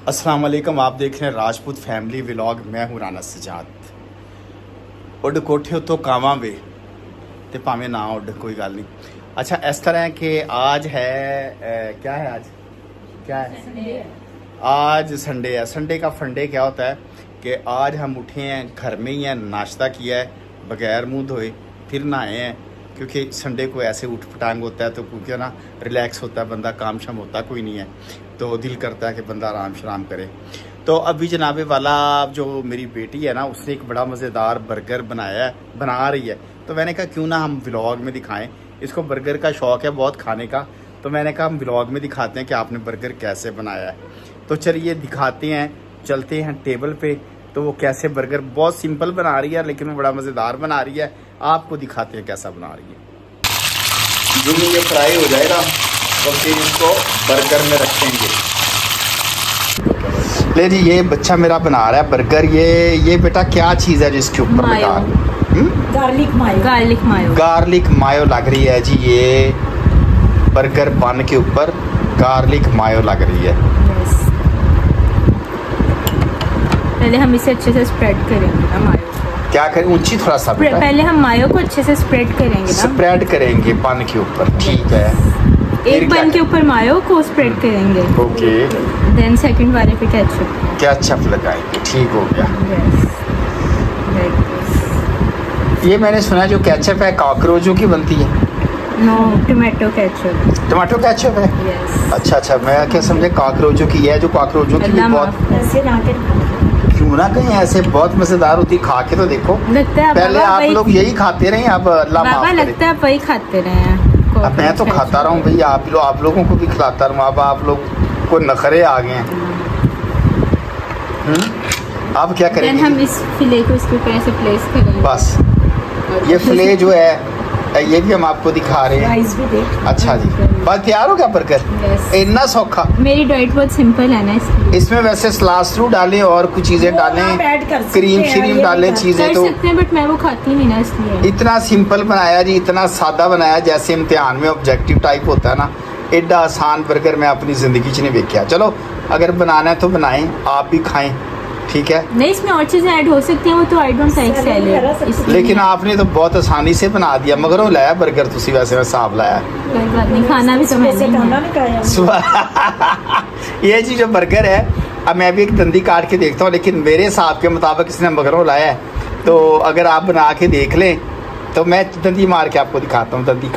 अस्सलाम वालेकुम, आप देख रहे हैं राजपूत फैमिली व्लॉग। मैं हूं राना सजाद। उड कोठे उतो कावां वे ते भावें ना उड, कोई गल नहीं। अच्छा, इस तरह है कि आज है क्या है, आज क्या है? संडे। आज संडे है। संडे का फंडे क्या होता है कि आज हम उठे हैं, घर में ही हैं, नाश्ता किया है बगैर मुंह धोए, फिर नहाए हैं क्योंकि संडे को ऐसे उठ पटांग होता है तो क्योंकि ना रिलैक्स होता है बंदा, काम शाम होता कोई नहीं है तो दिल करता है कि बंदा आराम शराम करे। तो अभी जनाबे वाला जो मेरी बेटी है ना, उसने एक बड़ा मज़ेदार बर्गर बनाया है, बना रही है। तो मैंने कहा क्यों ना हम व्लॉग में दिखाएं, इसको बर्गर का शौक़ है बहुत खाने का। तो मैंने कहा हम व्लॉग में दिखाते हैं कि आपने बर्गर कैसे बनाया है। तो चलिए दिखाते हैं, चलते हैं टेबल पे। तो वो कैसे बर्गर बहुत सिंपल बना रही है लेकिन वो बड़ा मज़ेदार बना रही है। आपको दिखाते हैं कैसा बना रही है। जब ये फ्राई हो जाएगा तो फिर इसको बर्गर में रखेंगे। ले जी, ये बच्चा मेरा बना रहा है बर्गर। ये बेटा क्या चीज़ है जिसके ऊपर लगा? गार्लिक मायो। गार्लिक मायो। गार्लिक मायो लग रही है जी। ये बर्गर बन के ऊपर गार्लिक मायो लग रही है। पहले हम इसे अच्छे से स्प्रेड करेंगे ना मायो को। क्या करें? ऊंची थोड़ा सा बेटा। पहले हम मायो को अच्छे से स्प्रेड करेंगे ना। स्प्रेड करेंगे बन के ऊपर, ठीक है। एक बन के ऊपर मायो को स्प्रेड करेंगे। ओके। देन सेकंड वाले पे केचप। केचप लगाएंगे, ठीक हो गया। ये मैंने सुना जो केचप है कॉकरोचों की बनती है। No, tomato ketchup. Tomato ketchup है? यस। अच्छा, मैं क्या समझे कॉकरोचों की है, जो कॉकरोचों की भी बहुत ऐसे ना के क्यों ना कहीं ऐसे बहुत मजेदार होती। खा के तो देखो। लगता है पहले आप लोग यही खाते रहे, अब अल्लाह माफ करे। लगता है वही खाते रहे हैं। अब मैं तो खाता रहा हूँ भैया, आप लोगों को भी खिलाता रहूँ। अब आप लोग को नखरे आ गए हैं। अब क्या करेंगे? हम इस फिले को इसके ऊपर ऐसे प्लेस करेंगे बस। ये फिले जो है ये भी हम आपको दिखा रहे हैं। राइस भी देख। अच्छा जी, बस तैयार हो गया बर्गर। इतना सौखा। मेरी डाइट बहुत सिंपल है ना इसलिए। इसमें वैसे सलाद डालें और कुछ चीजें डालें, क्रीम श्रीम डालें, चीजें तो सकते हैं बट मैं वो खाती नहीं ना इसलिए। इतना सिंपल बनाया जी, इतना सादा बनाया जैसे इम्तिहान में ऑब्जेक्टिव टाइप होता है ना। एडा आसान बर्गर मैं अपनी जिंदगी च नहीं देखा। चलो अगर बनाना है तो बनाएं, आप भी खाएं, ठीक है। नहीं, इसमें और चीजें ऐड हो सकती हैं, वो तो आई डोंट लाइक। लेकिन आपने तो बहुत आसानी से बना दिया। मगरों लाया बर्गर तुसी, वैसे मैं साफ लाया। कोई बात नहीं, खाना भी तो ये जी जो बर्गर है, अब मैं भी एक दंदी काट के देखता हूँ, लेकिन मेरे हिसाब के मुताबिक इसने मगरों लाया है। तो अगर आप बना के देख लें तो मैं दंदी मार के आपको दिखाता हूँ। दंदी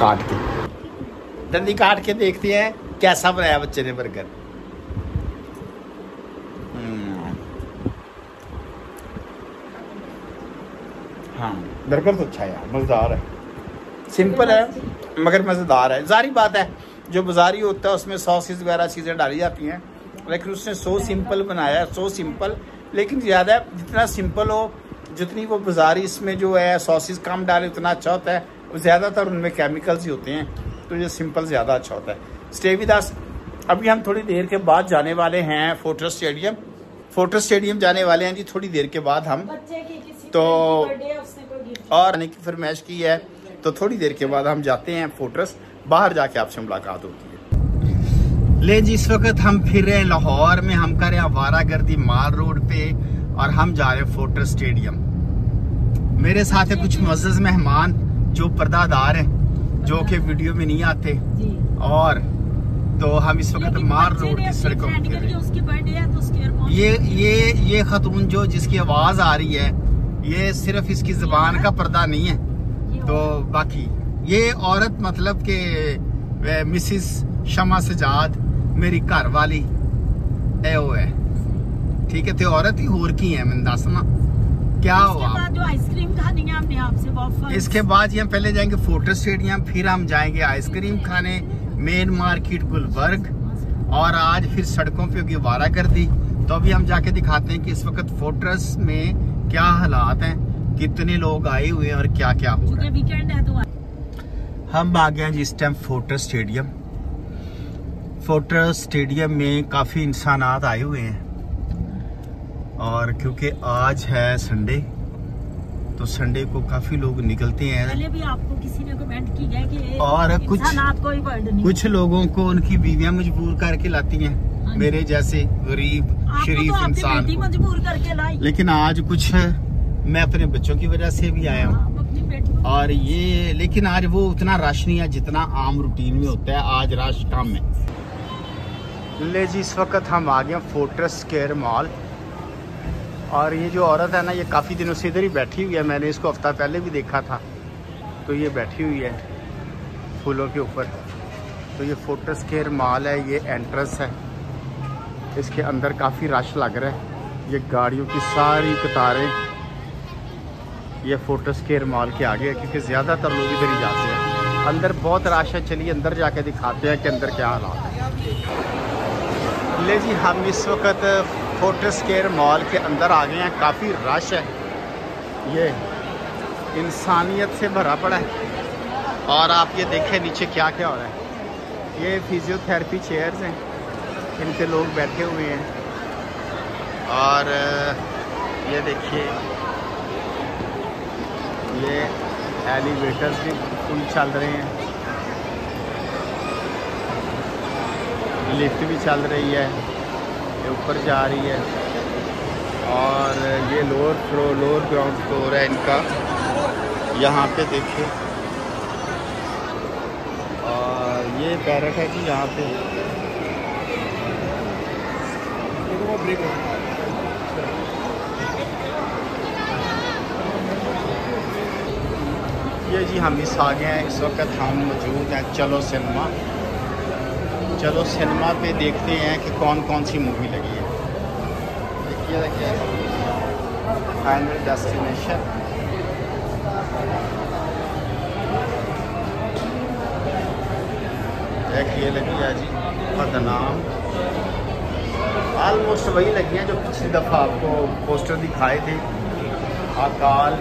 काट के देखते हैं कैसा बनाया बच्चे ने बर्गर। हाँ, बर्गर तो अच्छा है यार, मज़ेदार है। सिंपल है मगर मज़ेदार है। जारी बात है जो बाजारी होता है उसमें सॉसेस वगैरह चीज़ें डाली जाती हैं, लेकिन उसने सो सिंपल बनाया है, सो सिंपल। लेकिन ज़्यादा जितना सिंपल हो, जितनी वो बाजारी इसमें जो है सॉसेस कम डाले उतना अच्छा होता है। ज़्यादातर उनमें केमिकल्स ही होते हैं, तो ये सिंपल ज़्यादा अच्छा होता है। Stay with us. अभी हम थोड़ी देर के बाद जाने वाले हैं फोर्ट्रेस स्टेडियम। फोर्ट्रेस स्टेडियम जाने वाले हैं जी थोड़ी देर के बाद हम। तो और आने की फरमाइश की है तो थोड़ी देर के बाद हम जाते हैं फोर्ट्रेस। बाहर जाके आपसे मुलाकात होती है। ले जी, इस वक्त हम फिर रहे हैं लाहौर में। हम कर रहे हैं आवारागर्दी माल रोड पे और हम जा रहे हैं फोर्ट्रेस स्टेडियम। मेरे साथ है कुछ मुअज़्ज़ज़ मेहमान जो पर्दादार हैं, जो कि वीडियो में नहीं आते। और तो हम इस वक्त माल रोड की सड़कों में फिर रहे हैं। ये खातून जो जिसकी आवाज आ रही है, ये सिर्फ इसकी जुबान का पर्दा नहीं है, तो बाकी ये औरत मतलब के मिसिस शमा सजाद मेरी घर वाली है, वो है, ठीक है। तो औरत ही होर की है, मैंने दसना क्या हुआ। जो आइसक्रीम खानी है हमने आपसे। इसके बाद हम पहले जाएंगे फोर्ट्रेस स्टेडियम, फिर हम जाएंगे आइसक्रीम खाने मेन मार्केट गुलबर्ग, और आज फिर सड़कों पे होगी आवारागर्दी। तो अभी हम जाके दिखाते हैं कि इस वक्त फोर्ट्रेस में क्या हालात हैं, कितने लोग आए हुए हैं और क्या क्या हो रहा है। वीकेंड है तो हम आ गए हैं जी इस time fortress stadium. Fortress stadium में काफ़ी इंसानात आए हुए हैं, और क्योंकि आज है संडे तो संडे को काफी लोग निकलते हैं। पहले भी आपको किसी ने कमेंट की है कि और कुछ कोई वर्ड नहीं। कुछ लोगों को उनकी बीवियां मजबूर करके लाती हैं मेरे जैसे गरीब शरीफ इंसान को। मजबूर करके लाई। लेकिन आज कुछ मैं अपने बच्चों की वजह से भी आया हूँ और ये, लेकिन आज वो उतना रश नहीं है जितना आम रूटीन में होता है। आज रश कम है। ले जी, इस वक्त हम आ गए फोर्ट्रेस स्क्वायर मॉल और ये जो औरत है ना, ये काफ़ी दिनों से इधर ही बैठी हुई है। मैंने इसको हफ्ता पहले भी देखा था। तो ये बैठी हुई है फूलों के ऊपर। तो ये फोर्ट्रेस स्क्वायर मॉल है, ये एंट्रेंस है। इसके अंदर काफ़ी रश लग रहा है। ये गाड़ियों की सारी कतारें ये फोर्ट्रेस स्क्वायर मॉल के आगे है, क्योंकि ज़्यादातर लोग इधर ही जाते हैं। अंदर बहुत रश है। चलिए अंदर जाके दिखाते हैं कि अंदर क्या हालात है। ले जी, हम इस वक्त फोर्ट्रेस स्क्वायर मॉल के अंदर आ गए हैं। काफ़ी रश है, ये इंसानियत से भरा पड़ा है। और आप ये देखें नीचे क्या क्या हो रहा है। ये फिजियोथेरेपी चेयर्स हैं, इन पे लोग बैठे हुए हैं। और ये देखिए, ये एलिवेटर्स भी फुल चल रहे हैं, लिफ्ट भी चल रही है, ये ऊपर जा रही है। और ये लोअर ग्राउंड फ्लोर है इनका, यहाँ पे देखिए। और ये बैरक है कि यहाँ पे ये जी, हम इस आ गए हैं। इस वक्त हम मौजूद हैं चलो सिनेमा। चलो सिनेमा पे देखते हैं कि कौन कौन सी मूवी लगी है। देखिए फाइनल डेस्टिनेशन, एक ये लगी है जी बदनाम। ऑलमोस्ट वही लगी हैं जो पिछली दफ़ा आपको पोस्टर दिखाए थे। अकाल,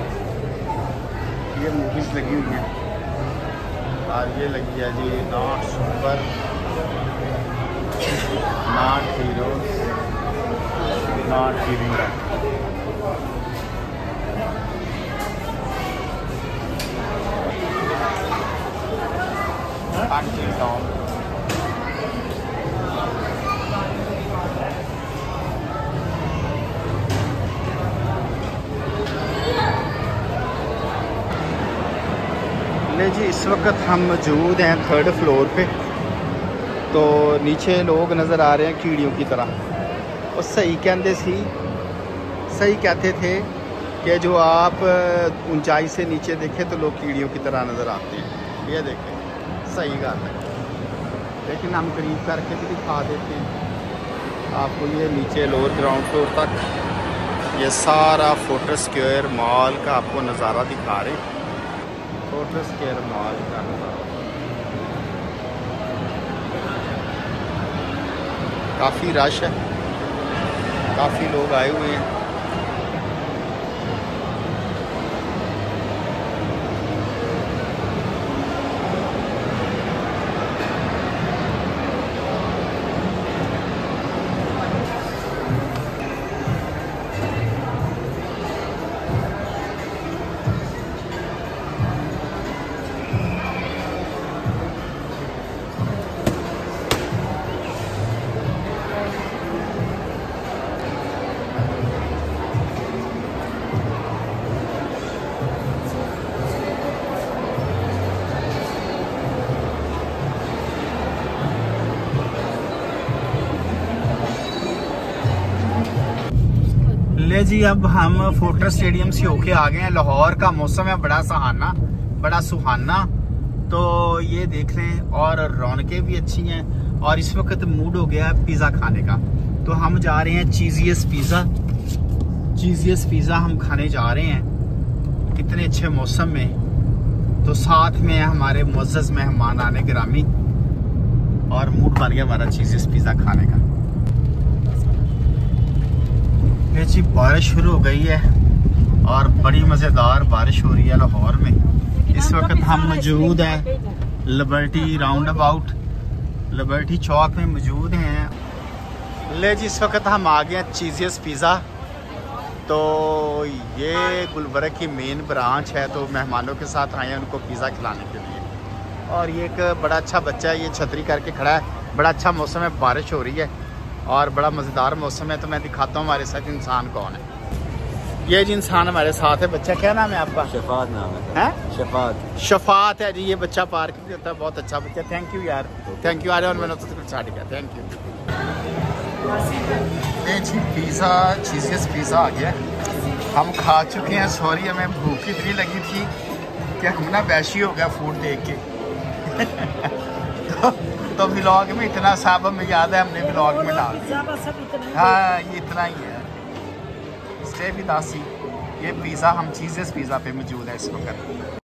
ये मूवीज़ लगी हुई हैं। और ये लगी है जी not super, not heroes, not giving up. Until dawn. ले जी, इस वक्त हम मौजूद हैं थर्ड फ्लोर पे। तो नीचे लोग नज़र आ रहे हैं कीड़ियों की तरह। और सही कहते थे कि जो आप ऊंचाई से नीचे देखें तो लोग कीड़ियों की तरह नज़र आते हैं। ये देखें, सही बात है। लेकिन हम करीब करके भी दिखा देते हैं आपको। ये नीचे लोअर ग्राउंड फ्लोर तक ये सारा फोर्ट्रेस स्क्वायर मॉल का आपको नज़ारा दिखा रहे। फोर्ट्रेस स्क्वायर मॉल का नज़ारा काफ़ी रश है, काफ़ी लोग आए हुए हैं। ले जी, अब हम फोर्ट्रेस स्टेडियम से होके आ गए हैं। लाहौर का मौसम है बड़ा सुहाना। तो ये देख लें, और रौनकें भी अच्छी हैं। और इस वक्त मूड हो गया है पिज़्ज़ा खाने का। तो हम जा रहे हैं चीज़ियस पिज़्ज़ा हम खाने जा रहे हैं, कितने अच्छे मौसम में। तो साथ में हमारे मुअज़्ज़ज़ मेहमान आने गिरामी, और मूड बन गया हमारा चीज़ियस पिज़्ज़ा खाने का। ये जी, बारिश शुरू हो गई है और बड़ी मज़ेदार बारिश हो रही है लाहौर में। इस वक्त हम मौजूद हैं लिबर्टी राउंड अबाउट, लिबर्टी चौक में मौजूद हैं। ले जी, इस वक्त हम आ गए हैं चीज़ियस पिज़्ज़ा। तो ये गुलबर्ग की मेन ब्रांच है। तो मेहमानों के साथ आए हैं उनको पिज़्ज़ा खिलाने के लिए। और ये एक बड़ा अच्छा बच्चा है, ये छतरी करके खड़ा है। बड़ा अच्छा मौसम है, बारिश हो रही है। और बड़ा मज़ेदार मौसम है। तो मैं दिखाता हूँ हमारे साथ इंसान कौन है। ये जी इंसान हमारे साथ है। बच्चा क्या नाम है आपका? शफात नाम है। हैं? शफात। शफात है जी। ये बच्चा पार्क भी होता है, बहुत अच्छा बच्चा। थैंक यू यार, थैंक यू। आ रहे और मैंने तो कुछ छाट गया। Thank you. ये जी पिज़्ज़ा, चीज़ियस पिज़्ज़ा आ गया। हम खा चुके हैं। सॉरी, हमें भूख इतनी लगी थी कि हम ना वैशी हो गया फूड देख के। तो व्लॉग में इतना साब हमें याद है, हमने व्लॉग में डाल दिया। हाँ, ये इतना ही है। Stay with us. ये पिज़्ज़ा हम चीज़ियस पिज़्ज़ा पे मौजूद है इस वक्त।